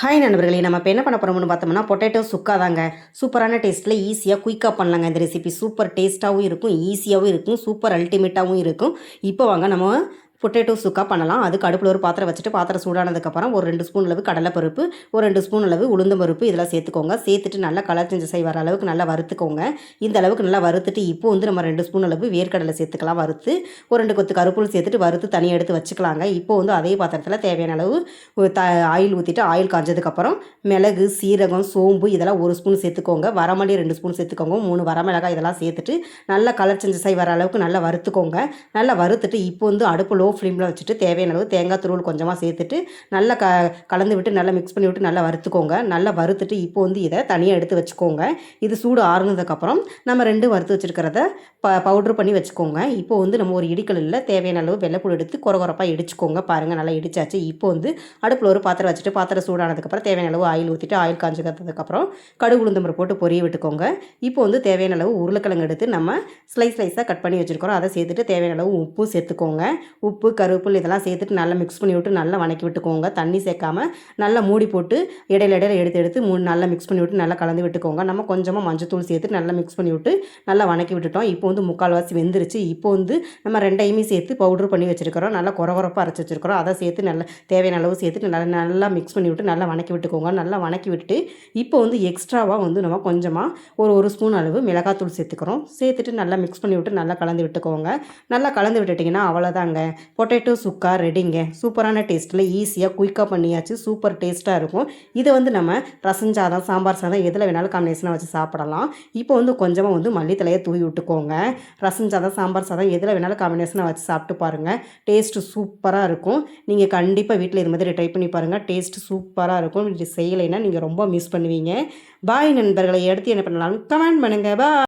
Hi நண்பர்களே, நம்ம இப்போ என்ன பண்ண போகிறோம்னு பார்த்தோம்னா பொட்டேட்டோ சுக்கா தாங்க. சூப்பரான டேஸ்ட்டில் ஈஸியாக குயிக்காக பண்ணலாங்க. இந்த ரெசிபி சூப்பர் டேஸ்ட்டாகவும் இருக்கும், ஈஸியாகவும் இருக்கும், சூப்பர் அல்டிமேட்டாகவும் இருக்கும். இப்போ வாங்க நம்ம பொட்டேட்டோ சுக்கா பண்ணலாம். அதுக்கு அடுப்பில் ஒரு பாத்திரம் வச்சுட்டு பாத்திரம் சூடானதுக்கப்புறம் ஒரு 2 ஸ்பூன் அளவு கடலைப்பருப்பு, ஒரு 2 ஸ்பூன் அளவு உளுந்தம்பருப்பு இதெல்லாம் சேர்த்துக்கோங்க. சேர்த்துட்டு நல்லா கலர் செஞ்சு வர அளவுக்கு நல்லா வறுத்துக்கோங்க. இந்த அளவுக்கு நல்லா வறுத்துட்டு இப்போ வந்து நம்ம 2 ஸ்பூன் அளவு வேர்க்கடலை சேர்த்துக்கலாம். வறுத்து ஒரு 2 கொத்து கருப்புள் சேர்த்துட்டு வறுத்து தனியாக எடுத்து வச்சுக்கலாங்க. இப்போ வந்து அதே பாத்திரத்தில் தேவையான அளவு ஆயில் ஊற்றிட்டு ஆயில் காஞ்சதுக்கப்புறம் மிளகு, சீரகம், சோம்பு இதெல்லாம் 1 ஸ்பூன் சேர்த்துக்கோங்க. வரமல்லி 2 ஸ்பூன் சேர்த்துக்கோங்க. 3 வரமிளகாய் இதெல்லாம் சேர்த்துட்டு நல்லா கலர் செஞ்சு வர அளவுக்கு நல்லா வறுத்துக்கோங்க. நல்லா வறுத்துட்டு இப்போ வந்து அடுப்பு லோ ஃப்ளேமில் வச்சுட்டு தேவையான அளவு தேங்காய் துருவல் கொஞ்சமாக சேர்த்துட்டு நல்லா கலந்து விட்டு நல்லா மிக்ஸ் பண்ணி விட்டு நல்லா வறுத்துக்கோங்க. நல்லா வறுத்துட்டு இப்போ வந்து இதை தனியாக எடுத்து வச்சுக்கோங்க. இது சூடு ஆறுனதுக்கப்புறம் நம்ம 2 வறுத்து வச்சுருக்கிறத பவுட்ரு பண்ணி வச்சுக்கோங்க. இப்போ வந்து நம்ம ஒரு இடிக்கல்லில் தேவையான அளவு வெள்ளைப்பூடு எடுத்து கொரகொரப்பாக இடிச்சுக்கோங்க. பாருங்கள் நல்லா இடிச்சாச்சு. இப்போ வந்து அடுப்பில் ஒரு பாத்திரம் வச்சுட்டு பாத்திரம் சூடானதுக்கப்புறம் தேவையான அளவு ஆயில் ஊற்றிட்டு ஆயில் காஞ்சிக்கிறதுக்கப்புறம் கடுகு உளுந்தம்பருப்பு போட்டு பொரிய விட்டுக்கோங்க. இப்போ வந்து தேவையான அளவு உருளைக்கிழங்கு எடுத்து நம்ம ஸ்லைஸாக கட் பண்ணி வச்சுருக்கிறோம். அதை சேர்த்துட்டு தேவையான அளவு உப்பு சேர்த்துக்கோங்க. உப்பு, கருவேப்பிலை இதெல்லாம் சேர்த்துட்டு நல்லா மிக்ஸ் பண்ணி விட்டு நல்லா வணக்கி விட்டுக்கோங்க. தண்ணி சேர்க்காமல் நல்லா மூடி போட்டு இடையில எடுத்து நல்லா மிக்ஸ் பண்ணி விட்டு நல்லா கலந்து விட்டுக்கோங்க. நம்ம கொஞ்சமாக மஞ்சத்தூள் சேர்த்து நல்லா மிக்ஸ் பண்ணி விட்டு நல்லா வணக்கி விட்டுட்டோம். இப்போ வந்து முக்கால்வாசி வெந்துருச்சு. இப்போ வந்து நம்ம ரெண்டையுமே சேர்த்து பவுட்ரு பண்ணி வச்சுருக்கிறோம். நல்லா கொரகொரப்பாக அரைச்சி வச்சுருக்கிறோம். அதை சேர்த்து நல்லா தேவையான அளவு சேர்த்துட்டு நல்லா மிக்ஸ் பண்ணி விட்டு நல்லா வணக்கி விட்டுக்கோங்க. நல்லா வணக்கி விட்டுட்டு இப்போ வந்து எக்ஸ்ட்ராவாக வந்து நம்ம கொஞ்சமாக ஒரு ஸ்பூன் அளவு மிளகாத்தூள் சேர்த்துக்கிறோம். சேர்த்துட்டு நல்லா மிக்ஸ் பண்ணி விட்டு நல்லா கலந்து விட்டுக்கோங்க. நல்லா கலந்து விட்டுட்டிங்கன்னா அவ்வளோதாங்க, பொட்டேட்டோ சுக்கா ரெடிங்க. சூப்பரான டேஸ்ட்டில் ஈஸியாக குயிக்காக பண்ணியாச்சு. சூப்பர் டேஸ்ட்டாக இருக்கும். இதை வந்து நம்ம ரசம் சாதம், சாம்பார் சாதம் எதில் வேணாலும் காம்பினேஷனாக வச்சு சாப்பிடலாம். இப்போ வந்து கொஞ்சமாக வந்து மல்லித்தலையை தூவி விட்டுக்கோங்க. ரசம் சாதம், சாம்பார் சாதம் எதில் வேணாலும் காம்பினேஷனாக வச்சு சாப்பிட்டு பாருங்கள். டேஸ்ட்டு சூப்பராக இருக்கும். நீங்கள் கண்டிப்பாக வீட்டில் இது மாதிரி ட்ரை பண்ணி பாருங்கள். டேஸ்ட்டு சூப்பராக இருக்கும். இது செய்யலைன்னா நீங்கள் ரொம்ப மிஸ் பண்ணுவீங்க. பாய் நண்பர்களை, எடுத்து என்ன பண்ணலாம் கமெண்ட் பண்ணுங்கள். பாய்.